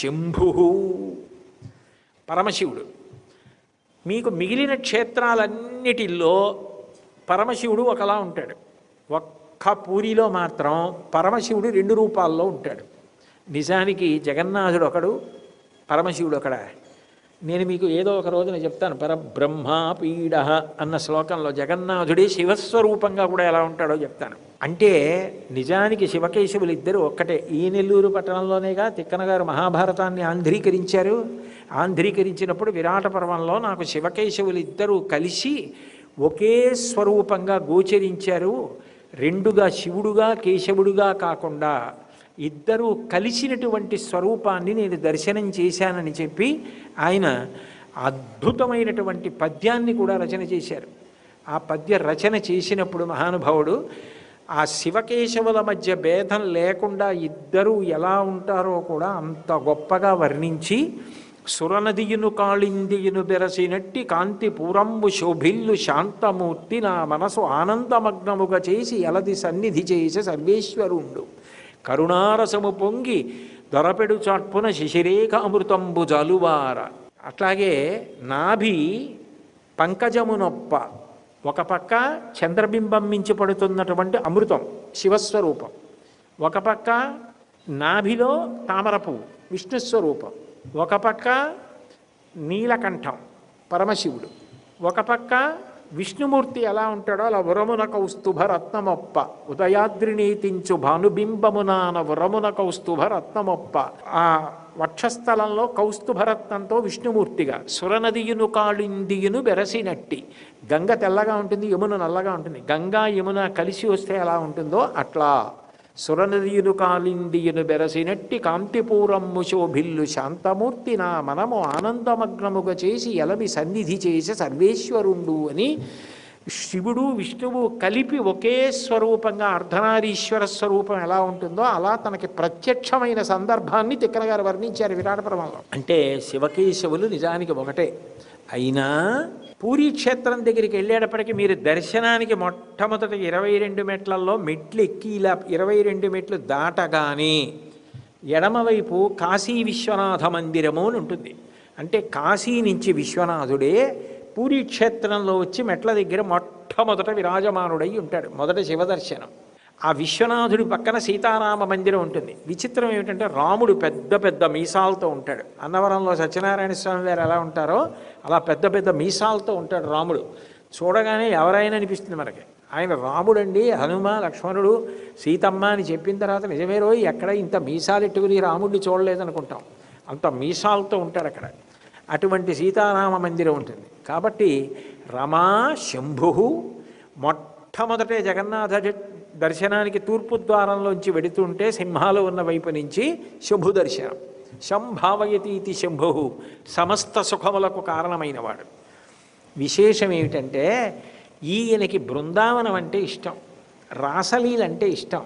శంభు పరమశివుడు. మీకు మిగిలిన క్షేత్రాలన్నిటిల్లో పరమశివుడు ఒకలా ఉంటాడు. ఒక్క పూరిలో మాత్రం పరమశివుడు 2 రూపాల్లో ఉంటాడు. నిజానికి జగన్నాథుడు ఒకడు, పరమశివుడు ఒకడా? నేను మీకు ఏదో ఒక రోజున చెప్తాను. పరబ్రహ్మపీడ అన్న శ్లోకంలో జగన్నాథుడే శివస్వరూపంగా కూడా ఎలా ఉంటాడో చెప్తాను. అంటే నిజానికి శివకేశవులు ఇద్దరు ఒక్కటే. ఈ నెల్లూరు పట్టణంలోనేగా తిక్కన గారు మహాభారతాన్ని ఆంధ్రీకరించారు. ఆంధ్రీకరించినప్పుడు విరాట పర్వంలో నాకు శివకేశవులు ఇద్దరూ కలిసి ఒకే స్వరూపంగా గోచరించారు. 2గా శివుడుగా కేశవుడుగా కాకుండా ఇద్దరూ కలిసినటువంటి స్వరూపాన్ని నేను దర్శనం చేశానని చెప్పి ఆయన అద్భుతమైనటువంటి పద్యాన్ని కూడా రచన చేశారు. ఆ పద్య రచన చేసినప్పుడు మహానుభావుడు ఆ శివకేశవుల మధ్య భేదం లేకుండా ఇద్దరూ ఎలా ఉంటారో కూడా అంత గొప్పగా వర్ణించి, సురనదియును కాళిందియును బెరసినట్టి కాంతి పూరంబు శోభిల్లు శాంతమూర్తి నా మనసు ఆనందమగ్నముగా చేసి ఎలది సన్నిధి చేసే సర్వేశ్వరుండు కరుణారసము పొంగి దొరపెడు చాట్పున శిశిరేఖ అమృతంబు జలువార. అట్లాగే నాభి పంకజమునొప్ప, ఒక పక్క చంద్రబింబం మించి పడుతున్నటువంటి అమృతం శివస్వరూపం, ఒక పక్క నాభిలో తామర పువ్వు విష్ణుస్వరూపం, ఒక పక్క నీలకంఠం పరమశివుడు, ఒక పక్క విష్ణుమూర్తి ఎలా ఉంటాడో అలా వరమున కౌస్తుభ రత్నమొప్ప ఉదయాద్రి నీతించు భానుబింబమునాన వరమున కౌస్తుభ రత్నమొప్ప. ఆ వక్షస్థలంలో కౌస్తుభరత్నంతో విష్ణుమూర్తిగా, సురనదియును కాళిందియును బెరసినట్టి, గంగ తెల్లగా ఉంటుంది, యమున నల్లగా ఉంటుంది. గంగా యమున కలిసి వస్తే ఎలా ఉంటుందో అట్లా సురనదియును కాళిందియును బెరసినట్టి కాంతిపూరమ్ము శోభిల్లు శాంతమూర్తి నా మనము ఆనందమగ్నముగా చేసి ఎలవి సన్నిధి చేసే సర్వేశ్వరుండు అని శివుడు విష్ణువు కలిపి ఒకే స్వరూపంగా అర్ధనారీశ్వర స్వరూపం ఎలా ఉంటుందో అలా తనకి ప్రత్యక్షమైన సందర్భాన్ని తిక్కన గారు వర్ణించారు విరాట పర్వంలో. అంటే శివకేశవులు నిజానికి ఒకటే అయినా పూరీ క్షేత్రం దగ్గరికి వెళ్ళేటప్పటికీ మీరు దర్శనానికి మొట్టమొదటి 22 మెట్లలో మెట్లు ఎక్కి ఇలా 22 మెట్లు దాటగానే ఎడమవైపు కాశీ విశ్వనాథ మందిరము అని ఉంటుంది. అంటే కాశీ నుంచి విశ్వనాథుడే పూరీ క్షేత్రంలో వచ్చి మెట్ల దగ్గర మొట్టమొదట విరాజమానుడై ఉంటాడు. మొదట శివదర్శనం. ఆ విశ్వనాథుడి పక్కన సీతారామ మందిరం ఉంటుంది. విచిత్రం ఏమిటంటే రాముడు పెద్ద పెద్ద మీసాలతో ఉంటాడు. అన్నవరంలో సత్యనారాయణ స్వామి వారు ఎలా ఉంటారో అలా పెద్ద పెద్ద మీసాలతో ఉంటాడు రాముడు. చూడగానే ఎవరైనా అనిపిస్తుంది మనకి ఆయన రాముడండి, హనుమ లక్ష్మణుడు సీతమ్మ అని చెప్పిన తర్వాత నిజమే రోజు ఎక్కడ ఇంత మీసాలు ఎట్టుకుని రాముడిని చూడలేదనుకుంటాం. అంత మీసాలతో ఉంటాడు అక్కడ. అటువంటి సీతారామ మందిరం ఉంటుంది. కాబట్టి రమా శంభు మొట్టమొదటే జగన్నాథ దర్శనానికి తూర్పు ద్వారంలోంచి వెడుతుంటే సింహాలు ఉన్న వైపు నుంచి శంభు దర్శనం. శంభావయతీతి శంభు సమస్త సుఖములకు కారణమైనవాడు. విశేషం ఏమిటంటే ఈయనకి బృందావనం అంటే ఇష్టం, రాసలీలంటే ఇష్టం,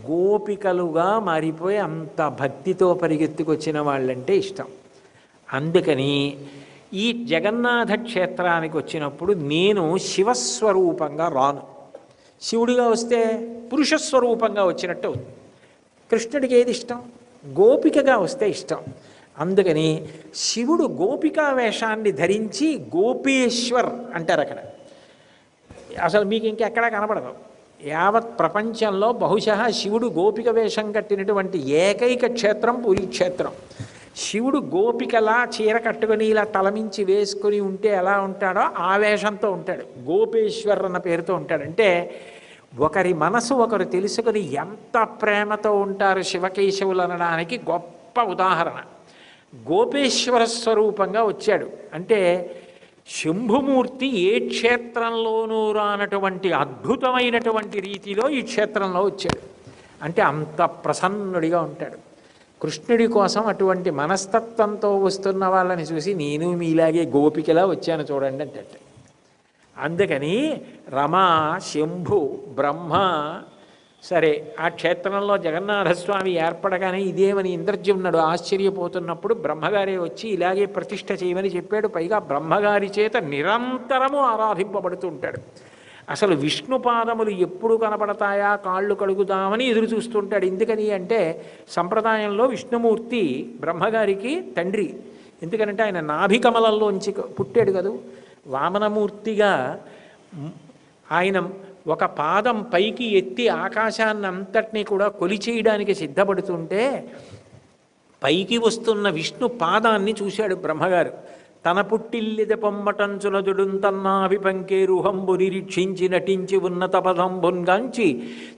గోపికలుగా మారిపోయి అంత భక్తితో పరిగెత్తుకొచ్చిన వాళ్ళంటే ఇష్టం. అందుకని ఈ జగన్నాథ క్షేత్రానికి వచ్చినప్పుడు నేను శివస్వరూపంగా రాను. శివుడిగా వస్తే పురుషస్వరూపంగా వచ్చినట్టు అవుతుంది. కృష్ణుడికి ఏది ఇష్టం? గోపికగా వస్తే ఇష్టం. అందుకని శివుడు గోపికా వేషాన్ని ధరించి గోపేశ్వర్ అంటారు అక్కడ. అసలు మీకు ఇంకెక్కడా కనపడదు. యావత్ ప్రపంచంలో బహుశా శివుడు గోపిక వేషం కట్టినటువంటి ఏకైక క్షేత్రం పూరీ క్షేత్రం. శివుడు గోపికలా చీర కట్టుకొని ఇలా తలమించి వేసుకొని ఉంటే ఎలా ఉంటాడో ఆ వేషంతో ఉంటాడు. గోపేశ్వర్ అన్న పేరుతో ఉంటాడు. అంటే ఒకరి మనసు ఒకరు తెలుసుకొని ఎంత ప్రేమతో ఉంటారు శివకేశవులు అనడానికి గొప్ప ఉదాహరణ. గోపేశ్వర స్వరూపంగా వచ్చాడు అంటే శంభుమూర్తి ఏ క్షేత్రంలోనూ రానటువంటి అద్భుతమైనటువంటి రీతిలో ఈ క్షేత్రంలో వచ్చాడు. అంటే అంత ప్రసన్నుడిగా ఉంటాడు. కృష్ణుడి కోసం అటువంటి మనస్తత్వంతో వస్తున్న వాళ్ళని చూసి నేను మీలాగే గోపికలా వచ్చాను చూడండి అంటే. అందుకని రమా శంభు బ్రహ్మ సరే ఆ క్షేత్రంలో జగన్నాథస్వామి ఏర్పడగానే ఇదేమని ఇంద్రజ్యుమ్నుడు ఆశ్చర్యపోతున్నప్పుడు బ్రహ్మగారే వచ్చి ఇలాగే ప్రతిష్ఠ చేయమని చెప్పాడు. పైగా బ్రహ్మగారి చేత నిరంతరము ఆరాధింపబడుతూ ఉంటాడు. అసలు విష్ణు పాదములు ఎప్పుడు కనపడతాయా కాళ్ళు కడుగుదామని ఎదురు చూస్తుంటాడు. ఎందుకని అంటే సంప్రదాయంలో విష్ణుమూర్తి బ్రహ్మగారికి తండ్రి. ఎందుకంటే ఆయన నాభికమలంలోంచి పుట్టాడు కదా. వామనమూర్తిగా ఆయన ఒక పాదం పైకి ఎత్తి ఆకాశాన్ని అంతటినీ కూడా కొలిచేయడానికి సిద్ధపడుతుంటే పైకి వస్తున్న విష్ణు పాదాన్ని చూశాడు బ్రహ్మగారు. తన పుట్టిల్లిద పొమ్మటంచునదుడుంతన్నాభిపంకేరుహంబు నిరీక్షించి నటించి ఉన్నత పదంబున్గాంచి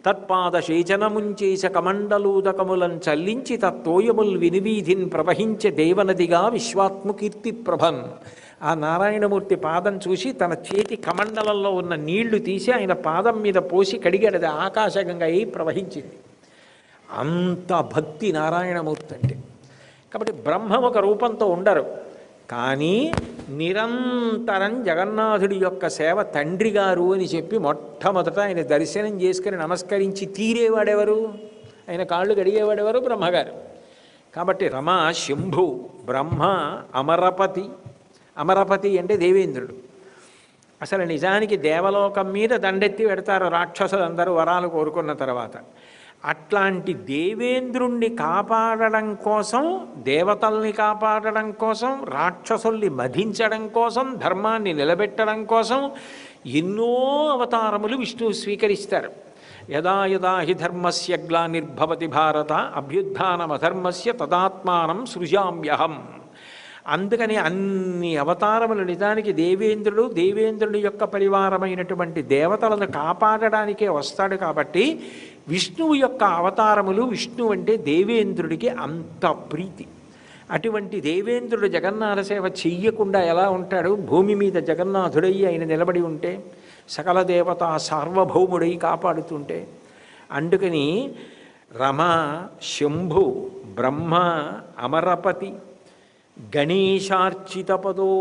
తత్పాద శేచనముంచేస కమండలూదకములం చల్లించి తత్తోయముల్ వినివీధిన్ ప్రవహించే దేవనదిగా విశ్వాత్మకీర్తి ప్రభన్. ఆ నారాయణమూర్తి పాదం చూసి తన చేతి కమండలంలో ఉన్న నీళ్లు తీసి ఆయన పాదం మీద పోసి కడిగాడు. అది ఆకాశగంగా అయి ప్రవహించింది. అంత భక్తి నారాయణమూర్తి అంటే. కాబట్టి బ్రహ్మ ఒక రూపంతో ఉండరు, కానీ నిరంతరం జగన్నాథుడి యొక్క సేవ తండ్రి గారు అని చెప్పి మొట్టమొదట ఆయన దర్శనం చేసుకుని నమస్కరించి తీరేవాడెవరు, ఆయన కాళ్ళు గడిగేవాడెవరు? బ్రహ్మగారు. కాబట్టి రమ శంభు, బ్రహ్మ అమరపతి. అమరపతి అంటే దేవేంద్రుడు. అసలు నిజానికి దేవలోకం మీద దండెత్తి పెడతారు రాక్షసులందరూ వరాలు కోరుకున్న తర్వాత. అట్లాంటి దేవేంద్రుణ్ణి కాపాడడం కోసం, దేవతల్ని కాపాడడం కోసం, రాక్షసుల్ని మధించడం కోసం, ధర్మాన్ని నిలబెట్టడం కోసం ఎన్నో అవతారములు విష్ణువు స్వీకరిస్తారు. యదా యదా హి ధర్మస్య గ్లానిర్భవతి భారత అభ్యుత్థానమధర్మస్య తదాత్మానం సృజామ్యహం. అందుకని అన్ని అవతారములు నిజానికి దేవేంద్రుడి యొక్క పరివారమైనటువంటి దేవతలను కాపాడడానికే వస్తాడు. కాబట్టి విష్ణువు యొక్క అవతారములు, విష్ణువు అంటే దేవేంద్రుడికి అంత ప్రీతి. అటువంటి దేవేంద్రుడు జగన్నాథ సేవ చెయ్యకుండా ఎలా ఉంటాడు? భూమి మీద జగన్నాథుడయ్యి ఆయన నిలబడి ఉంటే, సకల దేవత సార్వభౌముడై కాపాడుతుంటే. అందుకని రమ, శంభు, బ్రహ్మ, అమరపతి, గణేశార్చితపదో.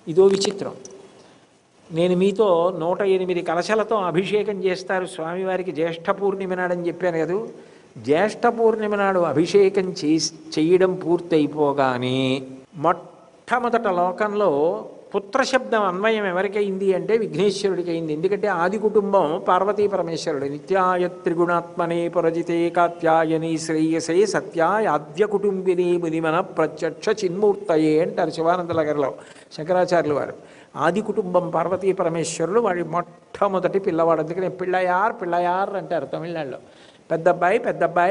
ఇదో విచిత్రం. నేను మీతో 108 కలశలతో అభిషేకం చేస్తారు స్వామివారికి జ్యేష్ఠ పూర్ణిమ నాడని చెప్పాను కదా. జ్యేష్ఠ పూర్ణిమ నాడు అభిషేకం చేయడం పూర్తయిపోగానే మొట్టమొదట లోకంలో పుత్రశబ్దం అన్వయం ఎవరికైంది అంటే విఘ్నేశ్వరుడికి అయింది. ఎందుకంటే ఆది కుటుంబం పార్వతీ పరమేశ్వరుడు. నిత్యాయ త్రిగుణాత్మనే పురజితే కాత్యాయని శ్రేయసే సత్యాయ ఆద్య కుటుంబిని మునిమన ప్రత్యక్ష చిన్మూర్తయే అంటారు శివానంద లగర్లో శంకరాచార్యులు వారు. ఆది కుటుంబం పార్వతీ పరమేశ్వరులు వాడి మొట్టమొదటి పిల్లవాడు. అందుకని పిళ్ళయార్ అంటారు తమిళనాడులో. పెద్దబ్బాయి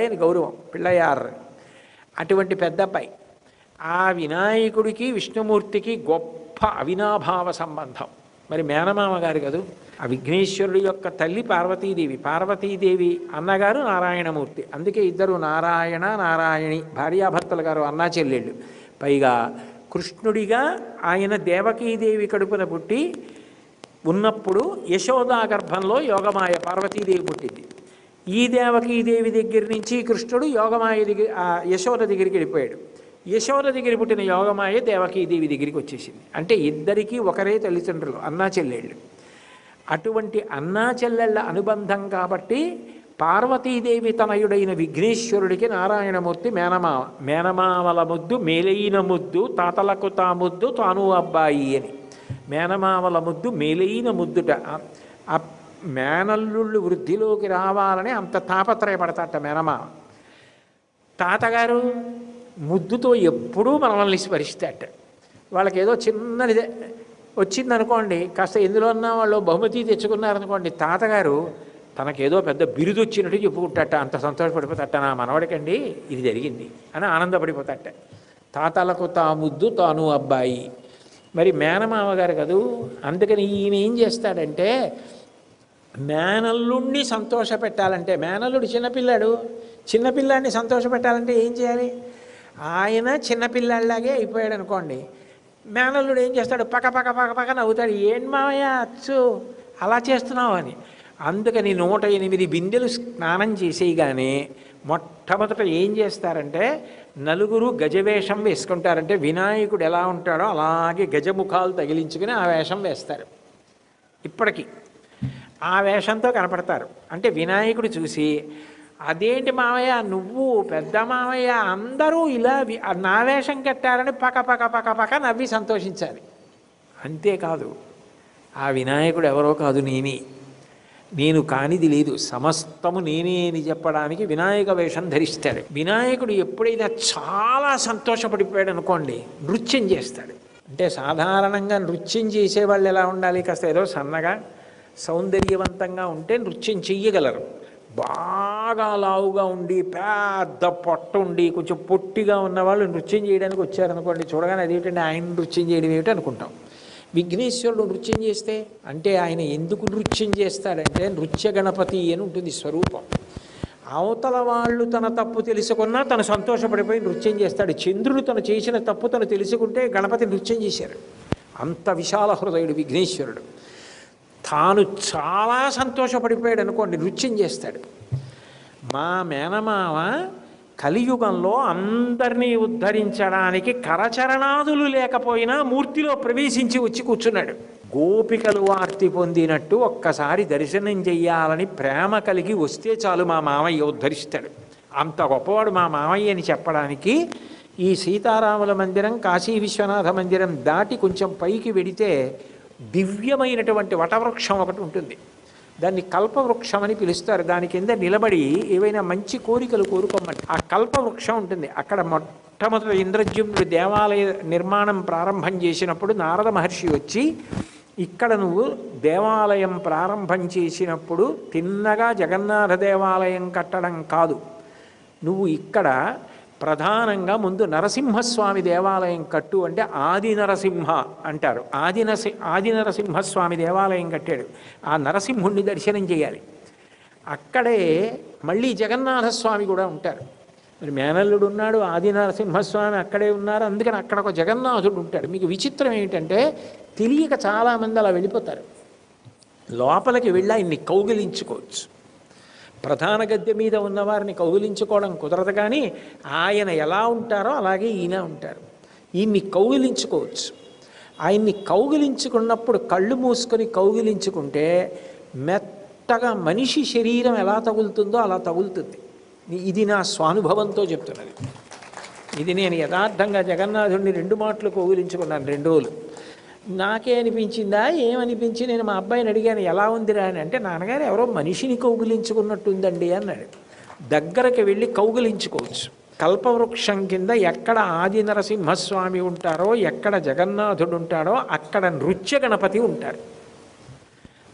అని గౌరవం, పిళ్ళయార్. అటువంటి పెద్దబ్బాయి ఆ వినాయకుడికి విష్ణుమూర్తికి గొప్ప అవినాభావ సంబంధం. మరి మేనమామ గారు కదూ. ఆ విఘ్నేశ్వరుడి యొక్క తల్లి పార్వతీదేవి అన్నగారు నారాయణమూర్తి. అందుకే ఇద్దరు నారాయణ నారాయణి భార్యాభర్తలు గారు, అన్నా చెల్లెళ్ళు. పైగా కృష్ణుడిగా ఆయన దేవకీదేవి కడుపున పుట్టి ఉన్నప్పుడు యశోదా గర్భంలో యోగమాయ పార్వతీదేవి పుట్టింది. ఈ దేవకీదేవి దగ్గర నుంచి కృష్ణుడు యోగమాయ దగ్గర యశోద దగ్గరికి వెళ్ళిపోయాడు. యశోద దగ్గర పుట్టిన యోగమాయ దేవకీదేవి దగ్గరికి వచ్చేసింది. అంటే ఇద్దరికీ ఒకరే తల్లిదండ్రులు, అన్నా చెల్లెళ్ళు. అటువంటి అన్నా చెల్లెళ్ళ అనుబంధం కాబట్టి పార్వతీదేవి తనయుడైన విఘ్నేశ్వరుడికి నారాయణమూర్తి మేనమామల ముద్దు మేలైన ముద్దు తాతలకు తా ముద్దు తాను అబ్బాయి అని. మేనమామల ముద్దు మేలైన ముద్దుట. ఆ మేనల్లుళ్ళు వృద్ధిలోకి రావాలని అంత తాపత్రయపడతాట మేనమామ. తాతగారు ముద్దుతో ఎప్పుడూ మనల్ని స్మరిస్తాట. వాళ్ళకి ఏదో చిన్నది వచ్చిందనుకోండి, కాస్త ఎందులోన్నా వాళ్ళు బహుమతి తెచ్చుకున్నారనుకోండి, తాతగారు తనకేదో పెద్ద బిరుదు వచ్చినట్టు చెప్పుకుంటాట. అంత సంతోషపడిపోతాట, నా మనవడికండి ఇది జరిగింది అని ఆనందపడిపోతాట. తాతలకు తా ముద్దు తాను అబ్బాయి. మరి మేనమామ గారు కదూ. అందుకని ఈయన ఏం చేస్తాడంటే మేనల్లుడిని సంతోషపెట్టాలంటే, మేనల్లుడు చిన్నపిల్లాడిని సంతోషపెట్టాలంటే ఏం చేయాలి? ఆయన చిన్నపిల్లాడిలాగే అయిపోయాడు అనుకోండి, మేనల్లుడు ఏం చేస్తాడు? పక్క నవ్వుతాడు. ఏం మావయ్య అచ్చు అలా చేస్తున్నావు అని. అందుకని 108 బిందెలు స్నానం చేసేయగానే మొట్టమొదట ఏం చేస్తారంటే నలుగురు గజవేషం వేసుకుంటారంటే వినాయకుడు ఎలా ఉంటాడో అలాగే గజముఖాలు తగిలించుకుని ఆ వేషం వేస్తారు. ఇప్పటికీ ఆ వేషంతో కనపడతారు. అంటే వినాయకుడు చూసి, అదేంటి మావయ్య నువ్వు పెద్ద మావయ్య అందరూ ఇలా నా వేషం కట్టారని పక్క నవ్వి సంతోషించాలి. అంతేకాదు, ఆ వినాయకుడు ఎవరో కాదు, నేనే. నేను కానిది లేదు, సమస్తము నేనే అని చెప్పడానికి వినాయక వేషం ధరిస్తాడు. వినాయకుడు ఎప్పుడైనా చాలా సంతోషపడిపోయాడు అనుకోండి, నృత్యం చేస్తాడు. అంటే సాధారణంగా నృత్యం చేసేవాళ్ళు ఎలా ఉండాలి? కాస్త ఏదో సన్నగా సౌందర్యవంతంగా ఉంటే నృత్యం చెయ్యగలరు. బాగా లావుగా ఉండి పెద్ద పొట్ట ఉండి కొంచెం పొట్టిగా ఉన్నవాళ్ళు నృత్యం చేయడానికి వచ్చారనుకోండి, చూడగానే అదేమిటంటే ఆయన నృత్యం చేయడం ఏమిటి అనుకుంటాం. విఘ్నేశ్వరుడు నృత్యం చేస్తే, అంటే ఆయన ఎందుకు నృత్యం చేస్తాడంటే నృత్య గణపతి అని ఉంటుంది స్వరూపం. అవతల వాళ్ళు తన తప్పు తెలుసుకున్నా తను సంతోషపడిపోయి నృత్యం చేస్తాడు. చంద్రుడు తను చేసిన తప్పు తను తెలుసుకుంటే గణపతి నృత్యం చేశారు. అంత విశాల హృదయుడు విఘ్నేశ్వరుడు. తాను చాలా సంతోషపడిపోయాడు అనుకోండి, నృత్యం చేస్తాడు. మా మేనమామ కలియుగంలో అందరినీ ఉద్ధరించడానికి కరచరణాదులు లేకపోయినా మూర్తిలో ప్రవేశించి వచ్చి కూర్చున్నాడు. గోపికలు ఆర్తి పొందినట్టు ఒక్కసారి దర్శనం చెయ్యాలని ప్రేమ కలిగి వస్తే చాలు మా మామయ్య ఉద్ధరిస్తాడు. అంత గొప్పవాడు మా మామయ్య అని చెప్పడానికి ఈ సీతారాముల మందిరం, కాశీ విశ్వనాథ మందిరం దాటి కొంచెం పైకి వెడితే దివ్యమైనటువంటి వటవృక్షం ఒకటి ఉంటుంది. దాన్ని కల్పవృక్షం అని పిలుస్తారు. దాని కింద నిలబడి ఏవైనా మంచి కోరికలు కోరుకోమంటే ఆ కల్పవృక్షం ఉంటుంది. అక్కడ మొట్టమొదటి ఇంద్రద్యుమ్నుడు దేవాలయ నిర్మాణం ప్రారంభం చేసినప్పుడు నారద మహర్షి వచ్చి, ఇక్కడ నువ్వు దేవాలయం ప్రారంభం చేసినప్పుడు తిన్నగా జగన్నాథ దేవాలయం కట్టడం కాదు, నువ్వు ఇక్కడ ప్రధానంగా ముందు నరసింహస్వామి దేవాలయం కట్టు అంటే ఆది నరసింహ అంటారు. ఆది నరసింహస్వామి దేవాలయం కట్టాడు. ఆ నరసింహుణ్ణి దర్శనం చేయాలి. అక్కడే మళ్ళీ జగన్నాథస్వామి కూడా ఉంటారు. మరి మేనల్లుడు ఉన్నాడు, ఆది నరసింహస్వామి అక్కడే ఉన్నారు, అందుకని అక్కడ ఒక జగన్నాథుడు ఉంటాడు. మీకు విచిత్రం ఏంటంటే తెలియక చాలామంది అలా వెళ్ళిపోతారు. లోపలికి వెళ్ళి ఆయన్ని కౌగిలించుకోవచ్చు. ప్రధాన గద్దె మీద ఉన్నవారిని కౌగిలించుకోవడం కుదరదు, కానీ ఆయన ఎలా ఉంటారో అలాగే ఈయన ఉంటారు. ఈయన్ని కౌగిలించుకోవచ్చు. ఆయన్ని కౌగిలించుకున్నప్పుడు కళ్ళు మూసుకొని కౌగిలించుకుంటే మెత్తగా మనిషి శరీరం ఎలా తగులుతుందో అలా తగులుతుంది. ఇది నా స్వానుభవంతో చెప్తున్నది. ఇది నేను యథార్థంగా జగన్నాథుడిని 2 మాటలు కౌగిలించుకున్నాను 2 రోజులు. నాకే అనిపించిందా, ఏమనిపించి నేను మా అబ్బాయిని అడిగాను ఎలా ఉందిరా అని. అంటే నాన్నగారు ఎవరో మనిషిని కౌగిలించుకున్నట్టుందండి అన్నాడు. దగ్గరకు వెళ్ళి కౌగిలించుకోవచ్చు. కల్పవృక్షం కింద ఎక్కడ ఆది నరసింహస్వామి ఉంటారో, ఎక్కడ జగన్నాథుడు ఉంటాడో అక్కడ నృత్య గణపతి ఉంటారు.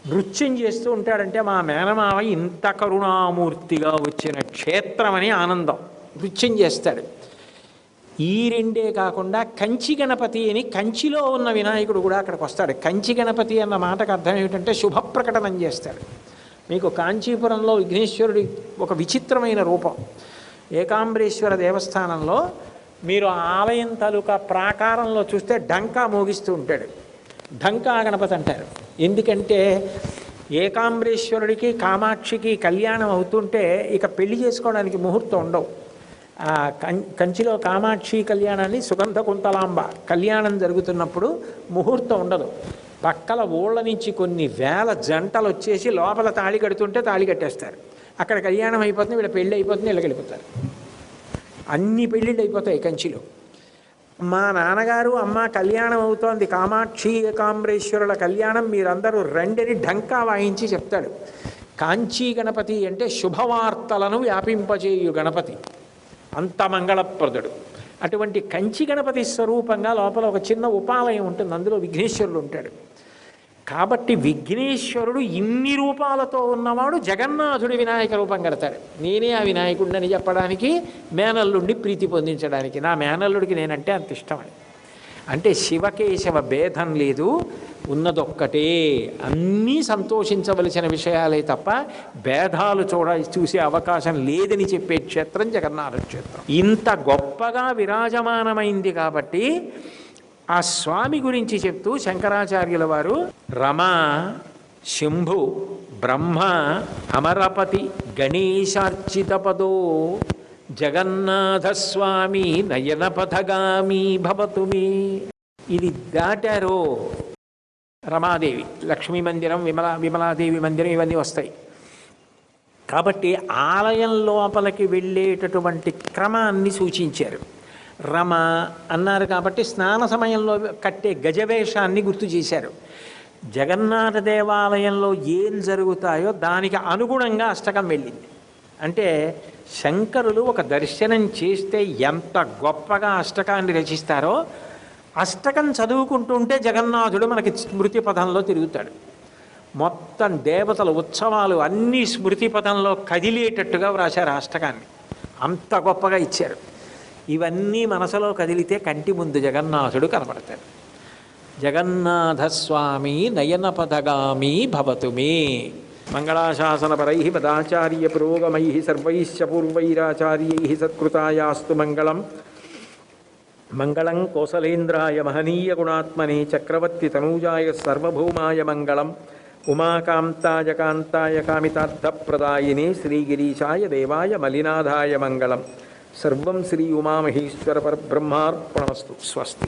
నృత్యం చేస్తూ ఉంటాడంటే మా మేనమామ ఇంత కరుణామూర్తిగా వచ్చిన క్షేత్రమని ఆనందం. నృత్యం చేస్తాడు. ఈ 2 కాకుండా కంచి గణపతి అని, కంచిలో ఉన్న వినాయకుడు కూడా అక్కడికి వస్తాడు. కంచి గణపతి అన్న మాటకు అర్థం ఏమిటంటే శుభప్రకటనం చేస్తాడు. మీకు కాంచీపురంలో విఘ్నేశ్వరుడి ఒక విచిత్రమైన రూపం. ఏకాంబరేశ్వర దేవస్థానంలో మీరు ఆలయం తాలూకా ప్రాకారంలో చూస్తే ఢంకా మోగిస్తూ ఉంటాడు. ఢంకా గణపతి అంటారు. ఎందుకంటే ఏకాంబరేశ్వరుడికి కామాక్షికి కళ్యాణం అవుతుంటే ఇక పెళ్లి చేసుకోవడానికి ముహూర్తం ఉండవు. కంచిలో కామాక్షి కళ్యాణాన్ని సుగంధ కుంతలాంబ కళ్యాణం జరుగుతున్నప్పుడు ముహూర్తం ఉండదు. పక్కల ఊళ్ళ నుంచి కొన్ని వేల జంటలు వచ్చేసి లోపల తాళి కడుతుంటే తాళి కట్టేస్తారు. అక్కడ కళ్యాణం అయిపోతుంది, వీళ్ళ పెళ్ళి అయిపోతుంది, వీళ్ళకి వెళ్ళిపోతారు. అన్ని పెళ్ళిళ్ళు అయిపోతాయి కంచిలో. మా నాన్నగారు అమ్మ కళ్యాణం అవుతోంది, కామాక్షి ఏకాంబరేశ్వరుల కళ్యాణం, మీరందరూ రండిని ఢంకా వాయించి చెప్తాడు. కాంచీ గణపతి అంటే శుభవార్తలను వ్యాపింపజేయు గణపతి, అంత మంగళప్రదుడు. అటువంటి కంచి గణపతి స్వరూపంగా లోపల ఒక చిన్న ఉపాలయం ఉంటుంది, అందులో విఘ్నేశ్వరుడు ఉంటాడు. కాబట్టి విఘ్నేశ్వరుడు ఇన్ని రూపాలతో ఉన్నవాడు జగన్నాథుడి వినాయక రూపం కడతాడు. నేనే ఆ వినాయకుడిని అని చెప్పడానికి, మేనల్లుడిని ప్రీతి పొందించడానికి. నా మేనల్లుడికి నేనంటే అంత ఇష్టమని. అంటే శివకేశవ భేదం లేదు, ఉన్నదొక్కటే. అన్నీ సంతోషించవలసిన విషయాలే తప్ప భేదాలు చూసే అవకాశం లేదని చెప్పే క్షేత్రం జగన్నాథ క్షేత్రం. ఇంత గొప్పగా విరాజమానమైంది కాబట్టి ఆ స్వామి గురించి చెప్తూ శంకరాచార్యుల వారు రమ, శంభు, బ్రహ్మ, అమరపతి, గణేశార్చిత పదో జగన్నాథస్వామి నయనపథగామి భవతు మే. ఇది దాటారో రమాదేవి, లక్ష్మీ మందిరం, విమలాదేవి మందిరం ఇవన్నీ వస్తాయి. కాబట్టి ఆలయం లోపలికి వెళ్ళేటటువంటి క్రమాన్ని సూచించారు. రమ అన్నారు కాబట్టి స్నాన సమయంలో కట్టే గజవేషాన్ని గుర్తు చేశారు. జగన్నాథ దేవాలయంలో ఏం జరుగుతాయో దానికి అనుగుణంగా అష్టకం వెళ్ళింది. అంటే శంకరులు ఒక దర్శనం చేస్తే ఎంత గొప్పగా అష్టకాన్ని రచిస్తారో, అష్టకం చదువుకుంటుంటే జగన్నాథుడు మనకి స్మృతి పథంలో తిరుగుతాడు. మొత్తం దేవతల ఉత్సవాలు అన్నీ స్మృతి పథంలో కదిలేటట్టుగా వ్రాశారు అష్టకాన్ని. అంత గొప్పగా ఇచ్చారు. ఇవన్నీ మనసులో కదిలితే కంటి ముందు జగన్నాథుడు కనపడతాడు. జగన్నాథస్వామి నయనపదగామి భవతు మే. మంగళాశాసనపరై మదాచార్య పురోగమై సర్వైశ్చ పూర్వైరాచార్యై సత్కృతాయాస్తు మంగళం. మంగళం కోసలేంద్రాయ మహనీయ గుణాత్మనే చక్రవర్తి తనూజాయ సర్వభౌమాయ మంగళం. ఉమాకాంతాయ కాంతాయ కామితార్థప్రదాయినే శ్రీగిరీశాయ దేవాయ మలినాథాయ మంగళం. సర్వం శ్రీ ఉమామహేశ్వర పరబ్రహ్మార్పణమస్తు. స్వస్తి.